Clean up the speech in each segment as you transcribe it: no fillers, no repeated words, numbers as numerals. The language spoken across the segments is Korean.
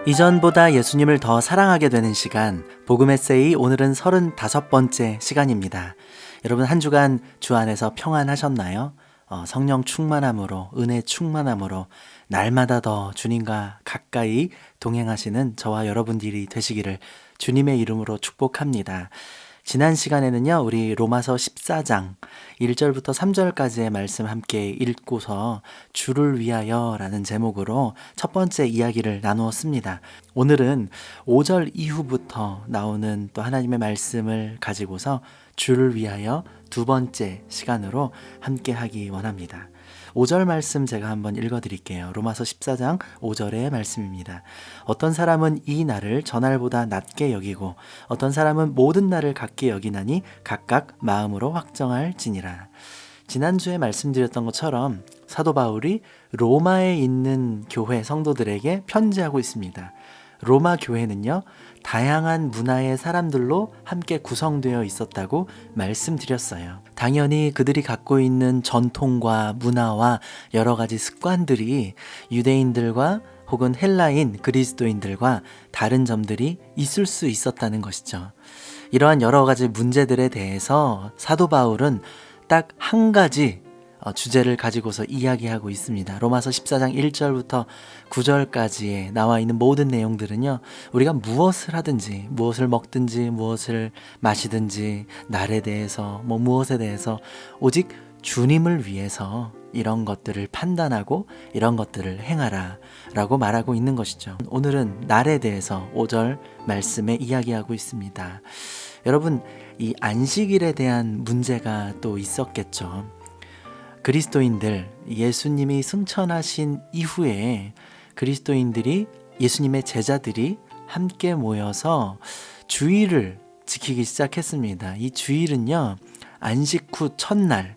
이전보다 예수님을 더 사랑하게 되는 시간, 복음 에세이 오늘은 35번째 시간입니다. 여러분 한 주간 주 안에서 평안하셨나요? 성령 충만함으로, 은혜 충만함으로 날마다 더 주님과 가까이 동행하시는 저와 여러분들이 되시기를 주님의 이름으로 축복합니다. 지난 시간에는요, 우리 로마서 14장 1절부터 3절까지의 말씀 함께 읽고서 주를 위하여 라는 제목으로 첫 번째 이야기를 나누었습니다. 오늘은 5절 이후부터 나오는 또 하나님의 말씀을 가지고서 주를 위하여 두 번째 시간으로 함께 하기 원합니다. 5절 말씀 제가 한번 읽어드릴게요. 로마서 14장 5절의 말씀입니다. 어떤 사람은 이 날을 저날보다 낮게 여기고 어떤 사람은 모든 날을 같게 여기나니 각각 마음으로 확정할지니라. 지난주에 말씀드렸던 것처럼 사도 바울이 로마에 있는 교회 성도들에게 편지하고 있습니다. 로마 교회는요, 다양한 문화의 사람들로 함께 구성되어 있었다고 말씀드렸어요. 당연히 그들이 갖고 있는 전통과 문화와 여러 가지 습관들이 유대인들과 혹은 헬라인 그리스도인들과 다른 점들이 있을 수 있었다는 것이죠. 이러한 여러 가지 문제들에 대해서 사도 바울은 딱 한 가지 주제를 가지고서 이야기하고 있습니다. 로마서 14장 1절부터 9절까지에 나와 있는 모든 내용들은요, 우리가 무엇을 하든지, 무엇을 먹든지, 무엇을 마시든지, 날에 대해서, 무엇에 대해서 오직 주님을 위해서 이런 것들을 판단하고 이런 것들을 행하라 라고 말하고 있는 것이죠. 오늘은 날에 대해서 5절 말씀에 이야기하고 있습니다. 여러분, 이 안식일에 대한 문제가 또 있었겠죠. 그리스도인들, 예수님이 승천하신 이후에 그리스도인들이, 예수님의 제자들이 함께 모여서 주일을 지키기 시작했습니다. 이 주일은요, 안식 후 첫날,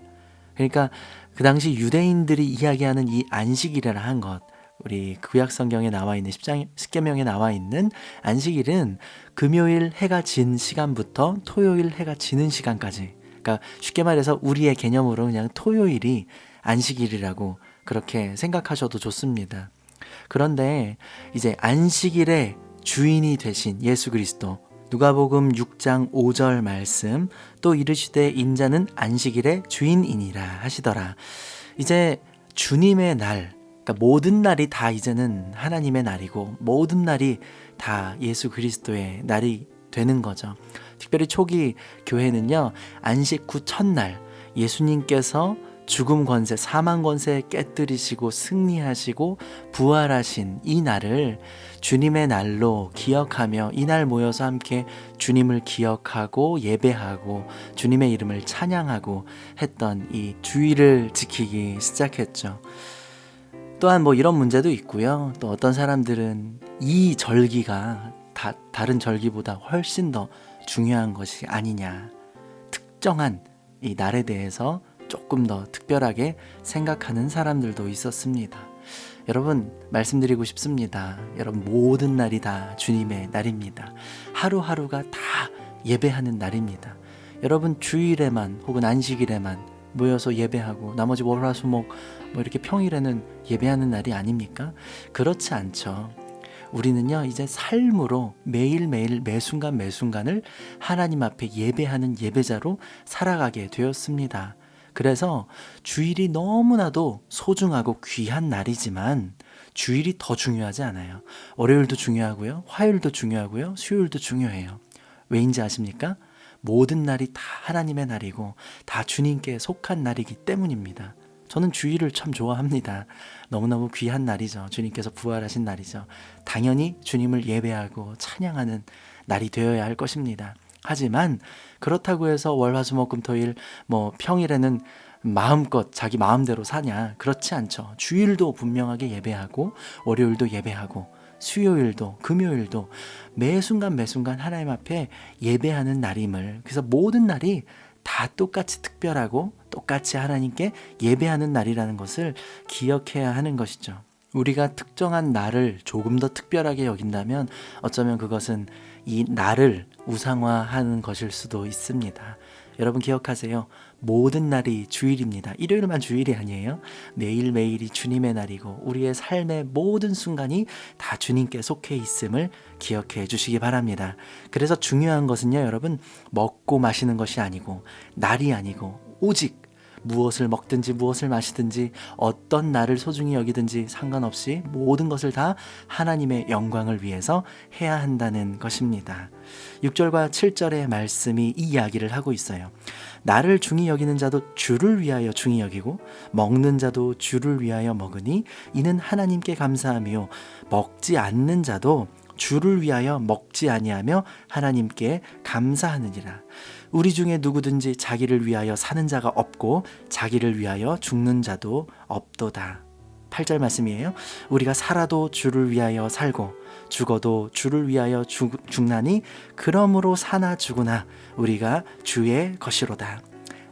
그러니까 그 당시 유대인들이 이야기하는 이 안식일이라 한 것, 우리 구약성경에 나와 있는 십계명에 나와 있는 안식일은 금요일 해가 진 시간부터 토요일 해가 지는 시간까지, 그러니까 쉽게 말해서 우리의 개념으로 그냥 토요일이 안식일이라고 그렇게 생각하셔도 좋습니다. 그런데 이제 안식일의 주인이 되신 예수 그리스도, 누가복음 6장 5절 말씀, 또 이르시되 인자는 안식일의 주인이니라 하시더라. 이제 주님의 날, 그러니까 모든 날이 다 이제는 하나님의 날이고 모든 날이 다 예수 그리스도의 날이 되는 거죠. 특별히 초기 교회는요, 안식 후 첫날 예수님께서 죽음 권세, 사망 권세 깨뜨리시고 승리하시고 부활하신 이 날을 주님의 날로 기억하며 이날 모여서 함께 주님을 기억하고 예배하고 주님의 이름을 찬양하고 했던 이 주일을 지키기 시작했죠. 또한 이런 문제도 있고요. 또 어떤 사람들은 이 절기가 다른 절기보다 훨씬 더 중요한 것이 아니냐, 특정한 이 날에 대해서 조금 더 특별하게 생각하는 사람들도 있었습니다. 여러분, 말씀드리고 싶습니다. 여러분, 모든 날이 다 주님의 날입니다. 하루하루가 다 예배하는 날입니다. 여러분, 주일에만 혹은 안식일에만 모여서 예배하고 나머지 월화수목 이렇게 평일에는 예배하는 날이 아닙니까? 그렇지 않죠. 우리는요, 이제 삶으로 매일매일 매순간 매순간을 하나님 앞에 예배하는 예배자로 살아가게 되었습니다. 그래서 주일이 너무나도 소중하고 귀한 날이지만 주일이 더 중요하지 않아요. 월요일도 중요하고요, 화요일도 중요하고요, 수요일도 중요해요. 왜인지 아십니까? 모든 날이 다 하나님의 날이고 다 주님께 속한 날이기 때문입니다. 저는 주일을 참 좋아합니다. 너무너무 귀한 날이죠. 주님께서 부활하신 날이죠. 당연히 주님을 예배하고 찬양하는 날이 되어야 할 것입니다. 하지만 그렇다고 해서 월화수목금토일 평일에는 마음껏 자기 마음대로 사냐? 그렇지 않죠. 주일도 분명하게 예배하고 월요일도 예배하고 수요일도 금요일도 매순간 매순간 하나님 앞에 예배하는 날임을, 그래서 모든 날이 다 똑같이 특별하고 똑같이 하나님께 예배하는 날이라는 것을 기억해야 하는 것이죠. 우리가 특정한 날을 조금 더 특별하게 여긴다면 어쩌면 그것은 이 날을 우상화하는 것일 수도 있습니다. 여러분 기억하세요. 모든 날이 주일입니다. 일요일만 주일이 아니에요. 매일매일이 주님의 날이고 우리의 삶의 모든 순간이 다 주님께 속해 있음을 기억해 주시기 바랍니다. 그래서 중요한 것은요, 여러분, 먹고 마시는 것이 아니고 날이 아니고 오직 무엇을 먹든지 무엇을 마시든지 어떤 날을 소중히 여기든지 상관없이 모든 것을 다 하나님의 영광을 위해서 해야 한다는 것입니다. 6절과 7절의 말씀이 이 이야기를 하고 있어요. 나를 중히 여기는 자도 주를 위하여 중히 여기고 먹는 자도 주를 위하여 먹으니 이는 하나님께 감사하며 먹지 않는 자도 주를 위하여 먹지 아니하며 하나님께 감사하느니라. 우리 중에 누구든지 자기를 위하여 사는 자가 없고 자기를 위하여 죽는 자도 없도다. 8절 말씀이에요. 우리가 살아도 주를 위하여 살고 죽어도 주를 위하여 죽나니 그러므로 사나 죽으나 우리가 주의 것이로다.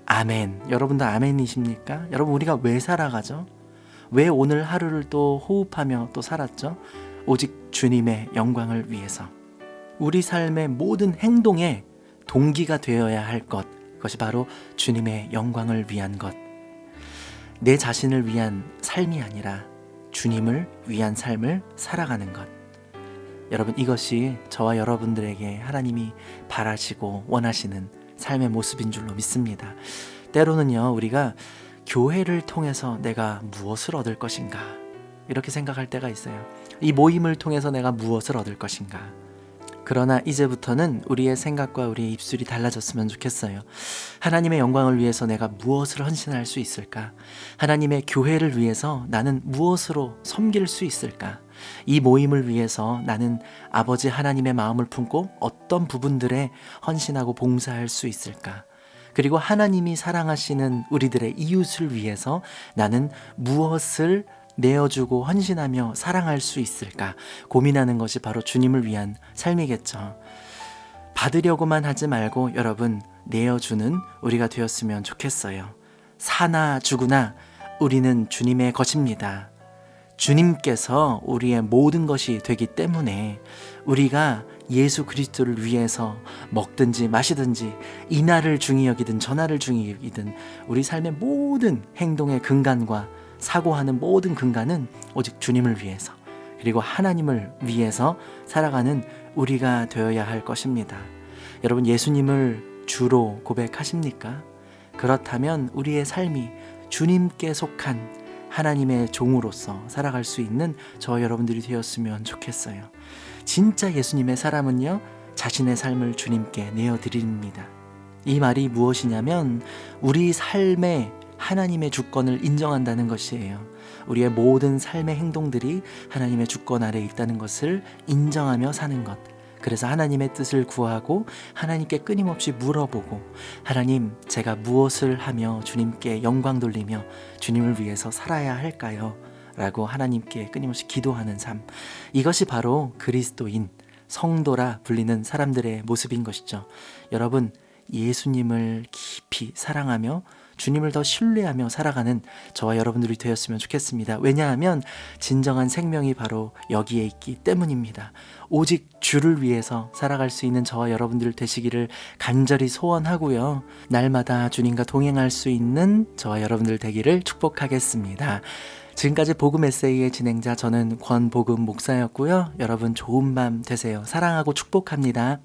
아멘. 여러분도 아멘이십니까? 여러분, 우리가 왜 살아가죠? 왜 오늘 하루를 또 호흡하며 또 살았죠? 오직 주님의 영광을 위해서. 우리 삶의 모든 행동에 동기가 되어야 할 것, 그것이 바로 주님의 영광을 위한 것. 내 자신을 위한 삶이 아니라 주님을 위한 삶을 살아가는 것. 여러분, 이것이 저와 여러분들에게 하나님이 바라시고 원하시는 삶의 모습인 줄로 믿습니다. 때로는요, 우리가 교회를 통해서 내가 무엇을 얻을 것인가 이렇게 생각할 때가 있어요. 이 모임을 통해서 내가 무엇을 얻을 것인가. 그러나 이제부터는 우리의 생각과 우리의 입술이 달라졌으면 좋겠어요. 하나님의 영광을 위해서 내가 무엇을 헌신할 수 있을까? 하나님의 교회를 위해서 나는 무엇으로 섬길 수 있을까? 이 모임을 위해서 나는 아버지 하나님의 마음을 품고 어떤 부분들에 헌신하고 봉사할 수 있을까? 그리고 하나님이 사랑하시는 우리들의 이웃을 위해서 나는 무엇을 내어주고 헌신하며 사랑할 수 있을까 고민하는 것이 바로 주님을 위한 삶이겠죠. 받으려고만 하지 말고 여러분, 내어주는 우리가 되었으면 좋겠어요. 사나 죽으나 우리는 주님의 것입니다. 주님께서 우리의 모든 것이 되기 때문에 우리가 예수 그리스도를 위해서 먹든지 마시든지 이날을 중히 여기든 저날을 중히 여기든 우리 삶의 모든 행동의 근간과 사고하는 모든 근간은 오직 주님을 위해서, 그리고 하나님을 위해서 살아가는 우리가 되어야 할 것입니다. 여러분, 예수님을 주로 고백하십니까? 그렇다면 우리의 삶이 주님께 속한 하나님의 종으로서 살아갈 수 있는 저와 여러분들이 되었으면 좋겠어요. 진짜 예수님의 사람은요, 자신의 삶을 주님께 내어드립니다. 이 말이 무엇이냐면 우리 삶에 하나님의 주권을 인정한다는 것이에요. 우리의 모든 삶의 행동들이 하나님의 주권 아래에 있다는 것을 인정하며 사는 것. 그래서 하나님의 뜻을 구하고 하나님께 끊임없이 물어보고, 하나님, 제가 무엇을 하며 주님께 영광 돌리며 주님을 위해서 살아야 할까요? 라고 하나님께 끊임없이 기도하는 삶. 이것이 바로 그리스도인, 성도라 불리는 사람들의 모습인 것이죠. 여러분, 예수님을 깊이 사랑하며 주님을 더 신뢰하며 살아가는 저와 여러분들이 되었으면 좋겠습니다. 왜냐하면 진정한 생명이 바로 여기에 있기 때문입니다. 오직 주를 위해서 살아갈 수 있는 저와 여러분들 되시기를 간절히 소원하고요. 날마다 주님과 동행할 수 있는 저와 여러분들 되기를 축복하겠습니다. 지금까지 복음 에세이의 진행자 저는 권복음 목사였고요. 여러분 좋은 밤 되세요. 사랑하고 축복합니다.